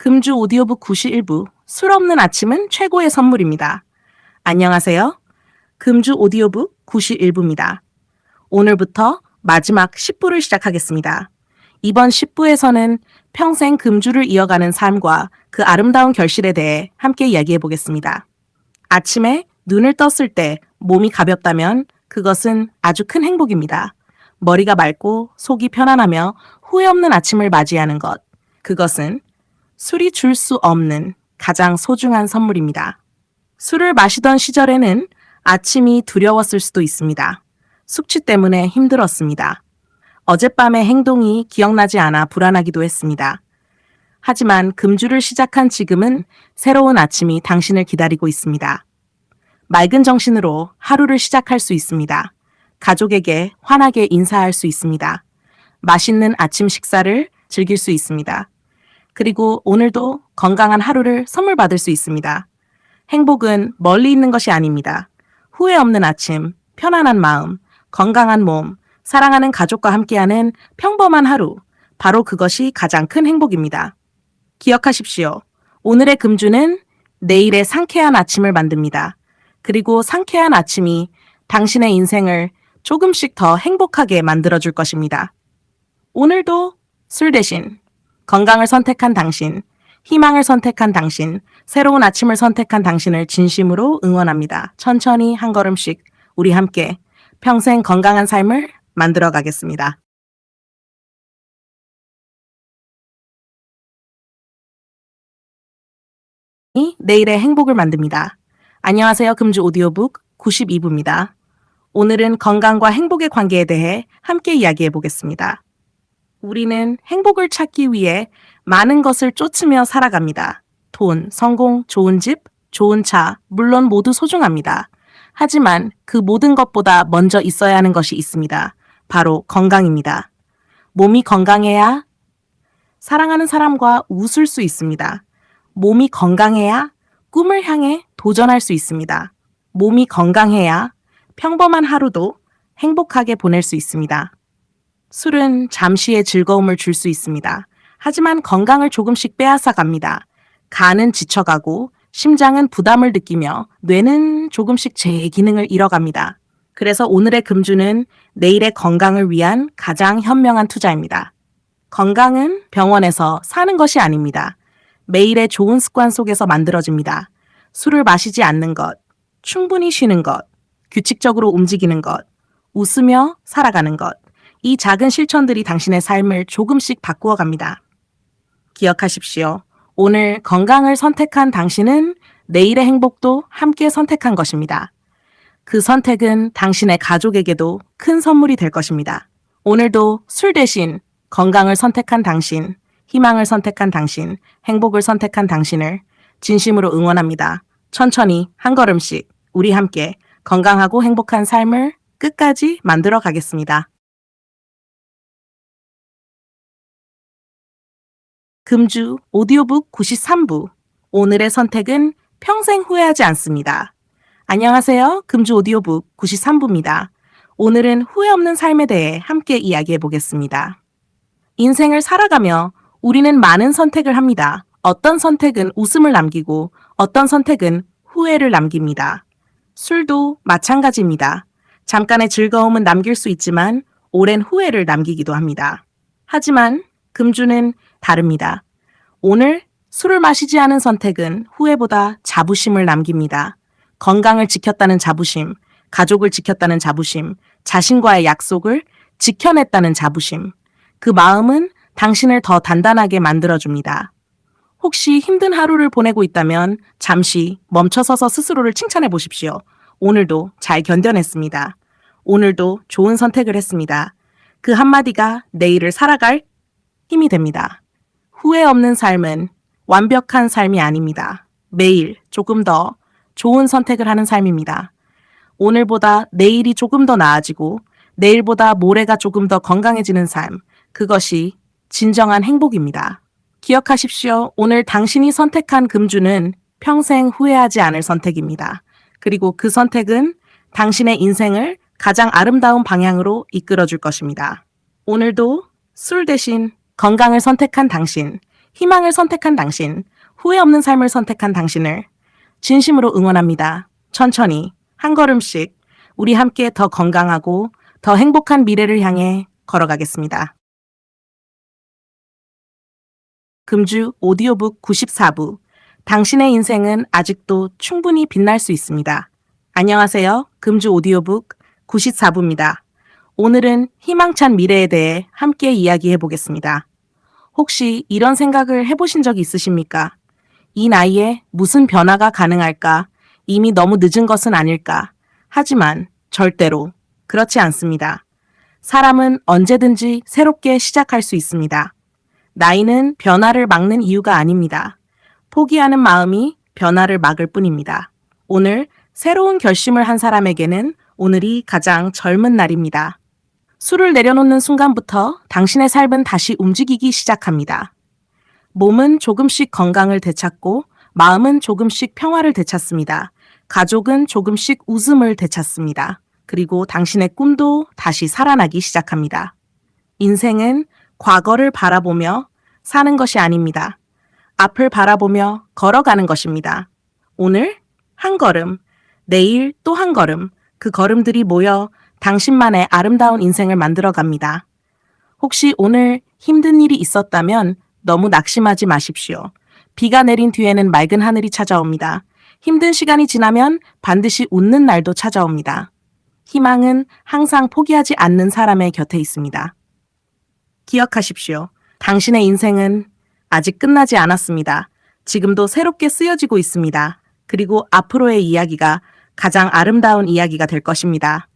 금주 오디오북 91부 술 없는 아침은 최고의 선물입니다. 안녕하세요. 금주 오디오북 91부입니다. 오늘부터 마지막 10부를 시작하겠습니다. 이번 10부에서는 평생 금주를 이어가는 삶과 그 아름다운 결실에 대해 함께 이야기해 보겠습니다. 아침에 눈을 떴을 때 몸이 가볍다면 그것은 아주 큰 행복입니다. 머리가 맑고 속이 편안하며 후회 없는 아침을 맞이하는 것. 그것은 술이 줄 수 없는 가장 소중한 선물입니다. 술을 마시던 시절에는 아침이 두려웠을 수도 있습니다. 숙취 때문에 힘들었습니다. 어젯밤의 행동이 기억나지 않아 불안하기도 했습니다. 하지만 금주를 시작한 지금은 새로운 아침이 당신을 기다리고 있습니다. 맑은 정신으로 하루를 시작할 수 있습니다. 가족에게 환하게 인사할 수 있습니다. 맛있는 아침 식사를 즐길 수 있습니다. 그리고 오늘도 건강한 하루를 선물 받을 수 있습니다. 행복은 멀리 있는 것이 아닙니다. 후회 없는 아침, 편안한 마음, 건강한 몸, 사랑하는 가족과 함께하는 평범한 하루, 바로 그것이 가장 큰 행복입니다. 기억하십시오. 오늘의 금주는 내일의 상쾌한 아침을 만듭니다. 그리고 상쾌한 아침이 당신의 인생을 조금씩 더 행복하게 만들어줄 것입니다. 오늘도 술 대신 건강을 선택한 당신, 희망을 선택한 당신, 새로운 아침을 선택한 당신을 진심으로 응원합니다. 천천히 한 걸음씩 우리 함께 평생 건강한 삶을 만들어 가겠습니다. 이 내일의 행복을 만듭니다. 안녕하세요. 금주 오디오북 92부입니다. 오늘은 건강과 행복의 관계에 대해 함께 이야기해 보겠습니다. 우리는 행복을 찾기 위해 많은 것을 쫓으며 살아갑니다. 돈, 성공, 좋은 집, 좋은 차, 물론 모두 소중합니다. 하지만 그 모든 것보다 먼저 있어야 하는 것이 있습니다. 바로 건강입니다. 몸이 건강해야 사랑하는 사람과 웃을 수 있습니다. 몸이 건강해야 꿈을 향해 도전할 수 있습니다. 몸이 건강해야 평범한 하루도 행복하게 보낼 수 있습니다. 술은 잠시의 즐거움을 줄 수 있습니다. 하지만 건강을 조금씩 빼앗아 갑니다. 간은 지쳐가고 심장은 부담을 느끼며 뇌는 조금씩 제 기능을 잃어갑니다. 그래서 오늘의 금주는 내일의 건강을 위한 가장 현명한 투자입니다. 건강은 병원에서 사는 것이 아닙니다. 매일의 좋은 습관 속에서 만들어집니다. 술을 마시지 않는 것, 충분히 쉬는 것, 규칙적으로 움직이는 것, 웃으며 살아가는 것. 이 작은 실천들이 당신의 삶을 조금씩 바꾸어 갑니다. 기억하십시오. 오늘 건강을 선택한 당신은 내일의 행복도 함께 선택한 것입니다. 그 선택은 당신의 가족에게도 큰 선물이 될 것입니다. 오늘도 술 대신 건강을 선택한 당신, 희망을 선택한 당신, 행복을 선택한 당신을 진심으로 응원합니다. 천천히 한 걸음씩 우리 함께 건강하고 행복한 삶을 끝까지 만들어 가겠습니다. 금주 오디오북 93부. 오늘의 선택은 평생 후회하지 않습니다. 안녕하세요. 금주 오디오북 93부입니다. 오늘은 후회 없는 삶에 대해 함께 이야기해 보겠습니다. 인생을 살아가며 우리는 많은 선택을 합니다. 어떤 선택은 웃음을 남기고 어떤 선택은 후회를 남깁니다. 술도 마찬가지입니다. 잠깐의 즐거움은 남길 수 있지만 오랜 후회를 남기기도 합니다. 하지만 금주는 다릅니다. 오늘 술을 마시지 않은 선택은 후회보다 자부심을 남깁니다. 건강을 지켰다는 자부심, 가족을 지켰다는 자부심, 자신과의 약속을 지켜냈다는 자부심. 그 마음은 당신을 더 단단하게 만들어줍니다. 혹시 힘든 하루를 보내고 있다면 잠시 멈춰서서 스스로를 칭찬해 보십시오. 오늘도 잘 견뎌냈습니다. 오늘도 좋은 선택을 했습니다. 그 한마디가 내일을 살아갈 힘이 됩니다. 후회 없는 삶은 완벽한 삶이 아닙니다. 매일 조금 더 좋은 선택을 하는 삶입니다. 오늘보다 내일이 조금 더 나아지고 내일보다 모레가 조금 더 건강해지는 삶, 그것이 진정한 행복입니다. 기억하십시오. 오늘 당신이 선택한 금주는 평생 후회하지 않을 선택입니다. 그리고 그 선택은 당신의 인생을 가장 아름다운 방향으로 이끌어 줄 것입니다. 오늘도 술 대신 건강을 선택한 당신, 희망을 선택한 당신, 후회 없는 삶을 선택한 당신을 진심으로 응원합니다. 천천히, 한 걸음씩 우리 함께 더 건강하고 더 행복한 미래를 향해 걸어가겠습니다. 금주 오디오북 94부. 당신의 인생은 아직도 충분히 빛날 수 있습니다. 안녕하세요. 금주 오디오북 94부입니다. 오늘은 희망찬 미래에 대해 함께 이야기해 보겠습니다. 혹시 이런 생각을 해보신 적 있으십니까? 이 나이에 무슨 변화가 가능할까? 이미 너무 늦은 것은 아닐까? 하지만 절대로 그렇지 않습니다. 사람은 언제든지 새롭게 시작할 수 있습니다. 나이는 변화를 막는 이유가 아닙니다. 포기하는 마음이 변화를 막을 뿐입니다. 오늘 새로운 결심을 한 사람에게는 오늘이 가장 젊은 날입니다. 술을 내려놓는 순간부터 당신의 삶은 다시 움직이기 시작합니다. 몸은 조금씩 건강을 되찾고 마음은 조금씩 평화를 되찾습니다. 가족은 조금씩 웃음을 되찾습니다. 그리고 당신의 꿈도 다시 살아나기 시작합니다. 인생은 과거를 바라보며 사는 것이 아닙니다. 앞을 바라보며 걸어가는 것입니다. 오늘 한 걸음, 내일 또 한 걸음, 그 걸음들이 모여 당신만의 아름다운 인생을 만들어 갑니다. 혹시 오늘 힘든 일이 있었다면 너무 낙심하지 마십시오. 비가 내린 뒤에는 맑은 하늘이 찾아옵니다. 힘든 시간이 지나면 반드시 웃는 날도 찾아옵니다. 희망은 항상 포기하지 않는 사람의 곁에 있습니다. 기억하십시오. 당신의 인생은 아직 끝나지 않았습니다. 지금도 새롭게 쓰여지고 있습니다. 그리고 앞으로의 이야기가 가장 아름다운 이야기가 될 것입니다.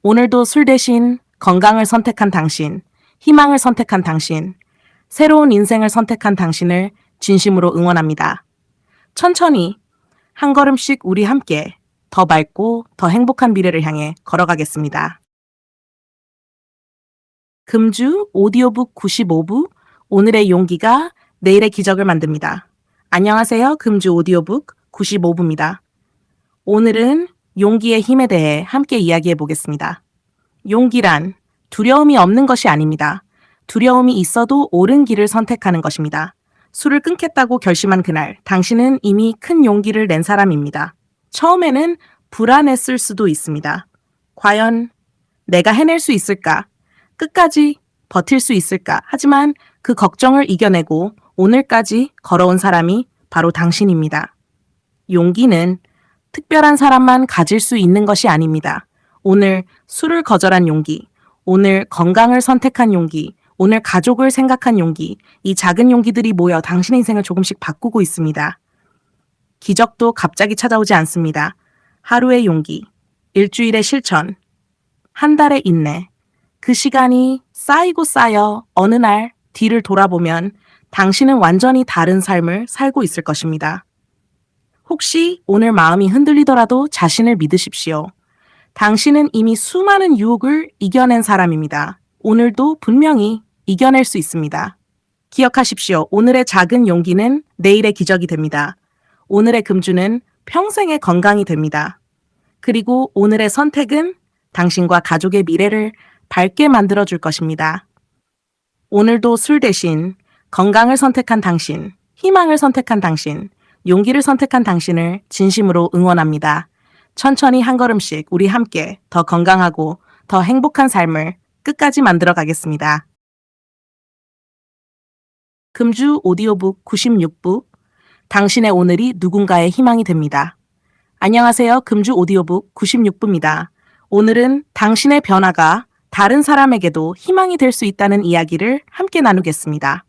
오늘도 술 대신 건강을 선택한 당신, 희망을 선택한 당신, 새로운 인생을 선택한 당신을 진심으로 응원합니다. 천천히 한 걸음씩 우리 함께 더 밝고 더 행복한 미래를 향해 걸어가겠습니다. 금주 오디오북 95부. 오늘의 용기가 내일의 기적을 만듭니다. 안녕하세요. 금주 오디오북 95부입니다. 오늘은 용기의 힘에 대해 함께 이야기해 보겠습니다. 용기란 두려움이 없는 것이 아닙니다. 두려움이 있어도 옳은 길을 선택하는 것입니다. 술을 끊겠다고 결심한 그날, 당신은 이미 큰 용기를 낸 사람입니다. 처음에는 불안했을 수도 있습니다. 과연 내가 해낼 수 있을까? 끝까지 버틸 수 있을까? 하지만 그 걱정을 이겨내고 오늘까지 걸어온 사람이 바로 당신입니다. 용기는 특별한 사람만 가질 수 있는 것이 아닙니다. 오늘 술을 거절한 용기, 오늘 건강을 선택한 용기, 오늘 가족을 생각한 용기, 이 작은 용기들이 모여 당신의 인생을 조금씩 바꾸고 있습니다. 기적도 갑자기 찾아오지 않습니다. 하루의 용기, 일주일의 실천, 한 달의 인내, 그 시간이 쌓이고 쌓여 어느 날 뒤를 돌아보면 당신은 완전히 다른 삶을 살고 있을 것입니다. 혹시 오늘 마음이 흔들리더라도 자신을 믿으십시오. 당신은 이미 수많은 유혹을 이겨낸 사람입니다. 오늘도 분명히 이겨낼 수 있습니다. 기억하십시오. 오늘의 작은 용기는 내일의 기적이 됩니다. 오늘의 금주는 평생의 건강이 됩니다. 그리고 오늘의 선택은 당신과 가족의 미래를 밝게 만들어줄 것입니다. 오늘도 술 대신 건강을 선택한 당신, 희망을 선택한 당신, 용기를 선택한 당신을 진심으로 응원합니다. 천천히 한 걸음씩 우리 함께 더 건강하고 더 행복한 삶을 끝까지 만들어 가겠습니다. 금주 오디오북 96부. 당신의 오늘이 누군가의 희망이 됩니다. 안녕하세요. 금주 오디오북 96부입니다. 오늘은 당신의 변화가 다른 사람에게도 희망이 될 수 있다는 이야기를 함께 나누겠습니다.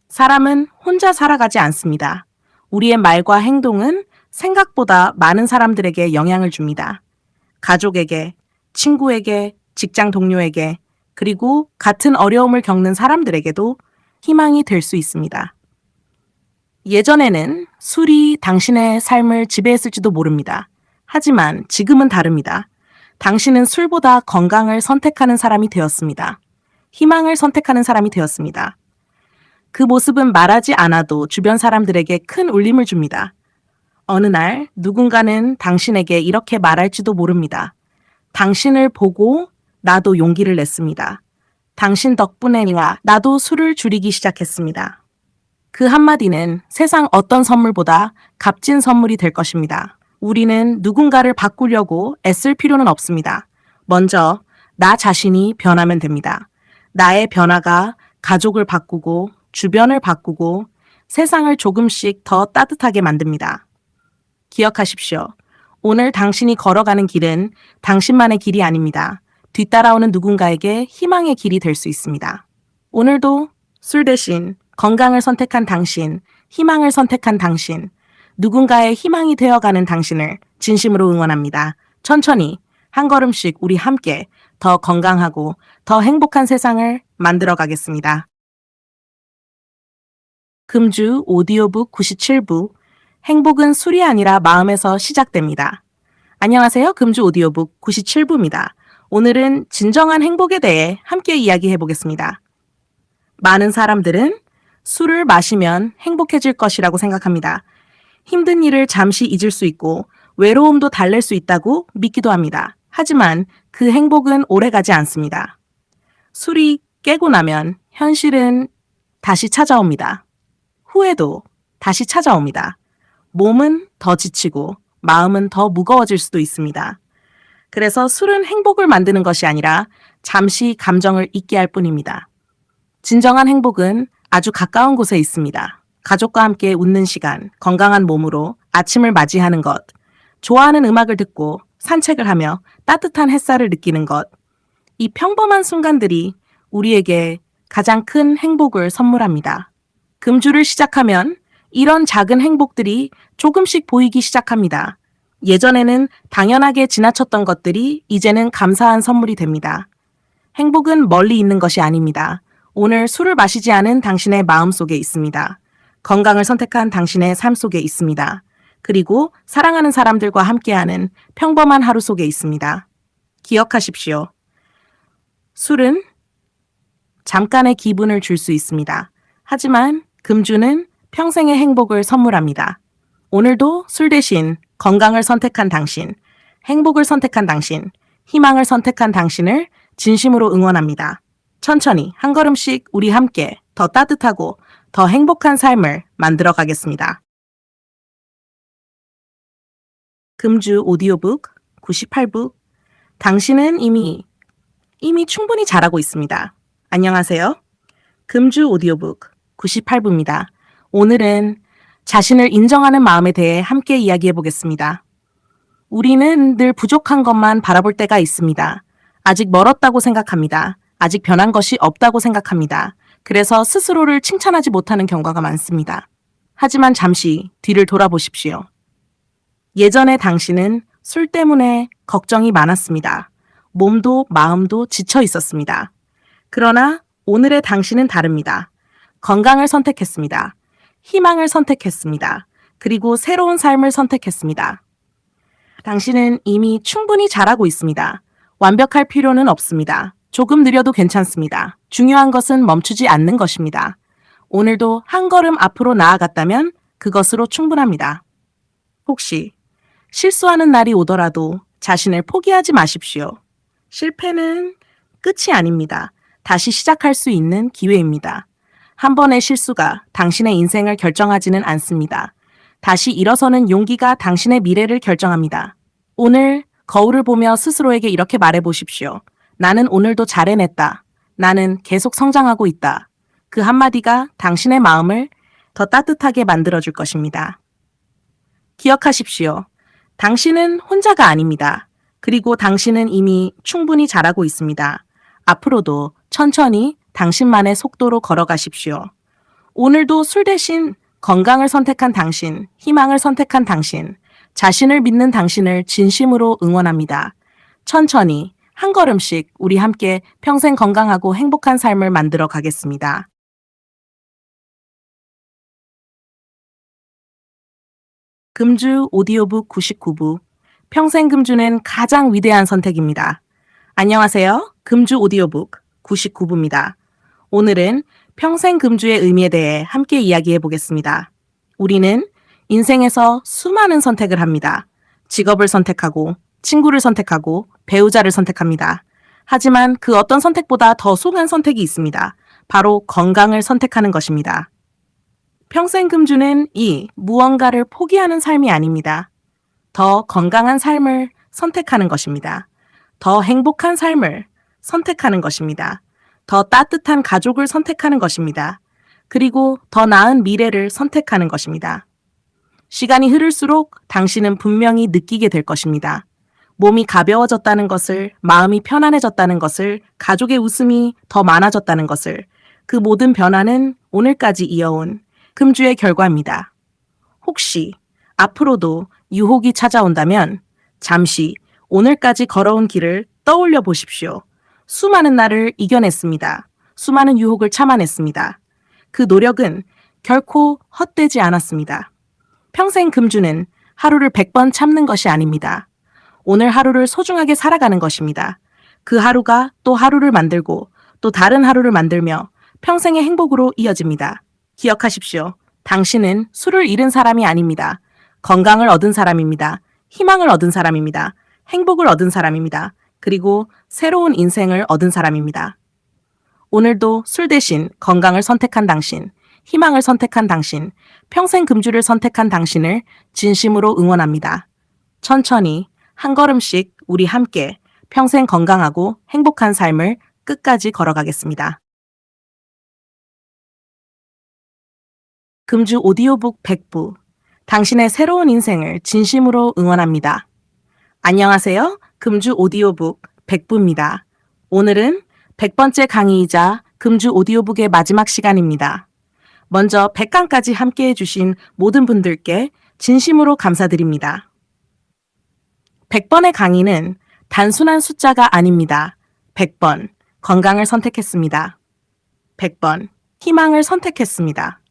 사람은 혼자 살아가지 않습니다. 우리의 말과 행동은 생각보다 많은 사람들에게 영향을 줍니다. 가족에게, 친구에게, 직장 동료에게, 그리고 같은 어려움을 겪는 사람들에게도 희망이 될 수 있습니다. 예전에는 술이 당신의 삶을 지배했을지도 모릅니다. 하지만 지금은 다릅니다. 당신은 술보다 건강을 선택하는 사람이 되었습니다. 희망을 선택하는 사람이 되었습니다. 그 모습은 말하지 않아도 주변 사람들에게 큰 울림을 줍니다. 어느 날 누군가는 당신에게 이렇게 말할지도 모릅니다. 당신을 보고 나도 용기를 냈습니다. 당신 덕분에 나도 술을 줄이기 시작했습니다. 그 한마디는 세상 어떤 선물보다 값진 선물이 될 것입니다. 우리는 누군가를 바꾸려고 애쓸 필요는 없습니다. 먼저 나 자신이 변하면 됩니다. 나의 변화가 가족을 바꾸고 주변을 바꾸고 세상을 조금씩 더 따뜻하게 만듭니다. 기억하십시오. 오늘 당신이 걸어가는 길은 당신만의 길이 아닙니다. 뒤따라오는 누군가에게 희망의 길이 될 수 있습니다. 오늘도 술 대신 건강을 선택한 당신, 희망을 선택한 당신, 누군가의 희망이 되어가는 당신을 진심으로 응원합니다. 천천히 한 걸음씩 우리 함께 더 건강하고 더 행복한 세상을 만들어 가겠습니다. 금주 오디오북 97부 행복은 술이 아니라 마음에서 시작됩니다. 안녕하세요. 금주 오디오북 97부입니다. 오늘은 진정한 행복에 대해 함께 이야기해 보겠습니다. 많은 사람들은 술을 마시면 행복해질 것이라고 생각합니다. 힘든 일을 잠시 잊을 수 있고 외로움도 달랠 수 있다고 믿기도 합니다. 하지만 그 행복은 오래가지 않습니다. 술이 깨고 나면 현실은 다시 찾아옵니다. 후회도 다시 찾아옵니다. 몸은 더 지치고 마음은 더 무거워질 수도 있습니다. 그래서 술은 행복을 만드는 것이 아니라 잠시 감정을 잊게 할 뿐입니다. 진정한 행복은 아주 가까운 곳에 있습니다. 가족과 함께 웃는 시간, 건강한 몸으로 아침을 맞이하는 것, 좋아하는 음악을 듣고 산책을 하며 따뜻한 햇살을 느끼는 것, 이 평범한 순간들이 우리에게 가장 큰 행복을 선물합니다. 금주를 시작하면 이런 작은 행복들이 조금씩 보이기 시작합니다. 예전에는 당연하게 지나쳤던 것들이 이제는 감사한 선물이 됩니다. 행복은 멀리 있는 것이 아닙니다. 오늘 술을 마시지 않은 당신의 마음 속에 있습니다. 건강을 선택한 당신의 삶 속에 있습니다. 그리고 사랑하는 사람들과 함께하는 평범한 하루 속에 있습니다. 기억하십시오. 술은 잠깐의 기분을 줄 수 있습니다. 하지만 금주는 평생의 행복을 선물합니다. 오늘도 술 대신 건강을 선택한 당신, 행복을 선택한 당신, 희망을 선택한 당신을 진심으로 응원합니다. 천천히 한 걸음씩 우리 함께 더 따뜻하고 더 행복한 삶을 만들어 가겠습니다. 금주 오디오북 98부 당신은 이미 충분히 잘하고 있습니다. 안녕하세요. 금주 오디오북 98부입니다. 오늘은 자신을 인정하는 마음에 대해 함께 이야기해 보겠습니다. 우리는 늘 부족한 것만 바라볼 때가 있습니다. 아직 멀었다고 생각합니다. 아직 변한 것이 없다고 생각합니다. 그래서 스스로를 칭찬하지 못하는 경우가 많습니다. 하지만 잠시 뒤를 돌아보십시오. 예전의 당신은 술 때문에 걱정이 많았습니다. 몸도 마음도 지쳐 있었습니다. 그러나 오늘의 당신은 다릅니다. 건강을 선택했습니다. 희망을 선택했습니다. 그리고 새로운 삶을 선택했습니다. 당신은 이미 충분히 잘하고 있습니다. 완벽할 필요는 없습니다. 조금 느려도 괜찮습니다. 중요한 것은 멈추지 않는 것입니다. 오늘도 한 걸음 앞으로 나아갔다면 그것으로 충분합니다. 혹시 실수하는 날이 오더라도 자신을 포기하지 마십시오. 실패는 끝이 아닙니다. 다시 시작할 수 있는 기회입니다. 한 번의 실수가 당신의 인생을 결정하지는 않습니다. 다시 일어서는 용기가 당신의 미래를 결정합니다. 오늘 거울을 보며 스스로에게 이렇게 말해보십시오. 나는 오늘도 잘 해냈다. 나는 계속 성장하고 있다. 그 한마디가 당신의 마음을 더 따뜻하게 만들어줄 것입니다. 기억하십시오. 당신은 혼자가 아닙니다. 그리고 당신은 이미 충분히 잘하고 있습니다. 앞으로도 천천히 당신만의 속도로 걸어가십시오. 오늘도 술 대신 건강을 선택한 당신, 희망을 선택한 당신, 자신을 믿는 당신을 진심으로 응원합니다. 천천히 한 걸음씩 우리 함께 평생 건강하고 행복한 삶을 만들어 가겠습니다. 금주 오디오북 99부 평생 금주는 가장 위대한 선택입니다. 안녕하세요. 금주 오디오북 99부입니다. 오늘은 평생 금주의 의미에 대해 함께 이야기해 보겠습니다. 우리는 인생에서 수많은 선택을 합니다. 직업을 선택하고, 친구를 선택하고, 배우자를 선택합니다. 하지만 그 어떤 선택보다 더 소중한 선택이 있습니다. 바로 건강을 선택하는 것입니다. 평생 금주는 이 무언가를 포기하는 삶이 아닙니다. 더 건강한 삶을 선택하는 것입니다. 더 행복한 삶을 선택하는 것입니다. 더 따뜻한 가족을 선택하는 것입니다. 그리고 더 나은 미래를 선택하는 것입니다. 시간이 흐를수록 당신은 분명히 느끼게 될 것입니다. 몸이 가벼워졌다는 것을, 마음이 편안해졌다는 것을, 가족의 웃음이 더 많아졌다는 것을, 그 모든 변화는 오늘까지 이어온 금주의 결과입니다. 혹시 앞으로도 유혹이 찾아온다면 잠시 오늘까지 걸어온 길을 떠올려 보십시오. 수많은 날을 이겨냈습니다. 수많은 유혹을 참아냈습니다. 그 노력은 결코 헛되지 않았습니다. 평생 금주는 하루를 100번 참는 것이 아닙니다. 오늘 하루를 소중하게 살아가는 것입니다. 그 하루가 또 하루를 만들고 또 다른 하루를 만들며 평생의 행복으로 이어집니다. 기억하십시오. 당신은 술을 잃은 사람이 아닙니다. 건강을 얻은 사람입니다. 희망을 얻은 사람입니다. 행복을 얻은 사람입니다. 그리고 새로운 인생을 얻은 사람입니다. 오늘도 술 대신 건강을 선택한 당신, 희망을 선택한 당신, 평생 금주를 선택한 당신을 진심으로 응원합니다. 천천히 한 걸음씩 우리 함께 평생 건강하고 행복한 삶을 끝까지 걸어가겠습니다. 금주 오디오북 100부, 당신의 새로운 인생을 진심으로 응원합니다. 안녕하세요. 금주 오디오북 100부입니다. 오늘은 100번째 강의이자 금주 오디오북의 마지막 시간입니다. 먼저 100강까지 함께 해주신 모든 분들께 진심으로 감사드립니다. 100번의 강의는 단순한 숫자가 아닙니다. 100번 건강을 선택했습니다. 100번 희망을 선택했습니다.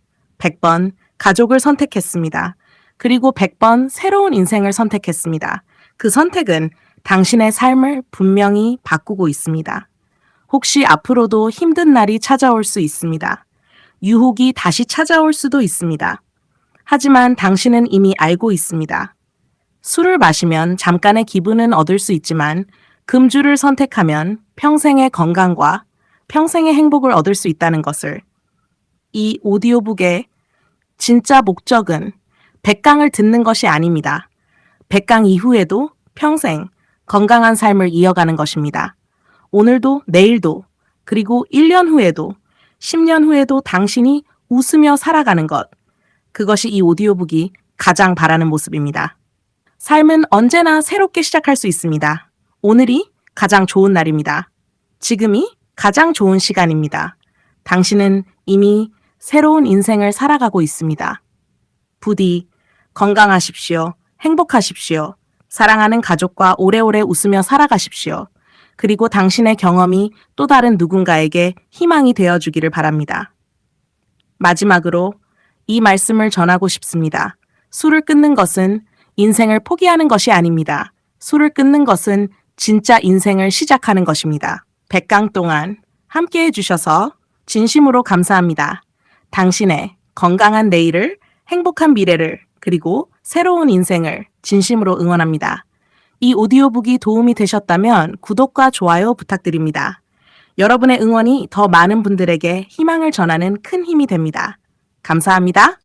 100번 가족을 선택했습니다. 그리고 100번 새로운 인생을 선택했습니다. 그 선택은 당신의 삶을 분명히 바꾸고 있습니다. 혹시 앞으로도 힘든 날이 찾아올 수 있습니다. 유혹이 다시 찾아올 수도 있습니다. 하지만 당신은 이미 알고 있습니다. 술을 마시면 잠깐의 기분은 얻을 수 있지만 금주를 선택하면 평생의 건강과 평생의 행복을 얻을 수 있다는 것을, 이 오디오북의 진짜 목적은 100강을 듣는 것이 아닙니다. 100강 이후에도 평생 건강한 삶을 이어가는 것입니다. 오늘도 내일도 그리고 1년 후에도 10년 후에도 당신이 웃으며 살아가는 것, 그것이 이 오디오북이 가장 바라는 모습입니다. 삶은 언제나 새롭게 시작할 수 있습니다. 오늘이 가장 좋은 날입니다. 지금이 가장 좋은 시간입니다. 당신은 이미 새로운 인생을 살아가고 있습니다. 부디 건강하십시오. 행복하십시오. 사랑하는 가족과 오래오래 웃으며 살아가십시오. 그리고 당신의 경험이 또 다른 누군가에게 희망이 되어주기를 바랍니다. 마지막으로 이 말씀을 전하고 싶습니다. 술을 끊는 것은 인생을 포기하는 것이 아닙니다. 술을 끊는 것은 진짜 인생을 시작하는 것입니다. 100강 동안 함께 해주셔서 진심으로 감사합니다. 당신의 건강한 내일을, 행복한 미래를, 그리고 새로운 인생을 진심으로 응원합니다. 이 오디오북이 도움이 되셨다면 구독과 좋아요 부탁드립니다. 여러분의 응원이 더 많은 분들에게 희망을 전하는 큰 힘이 됩니다. 감사합니다.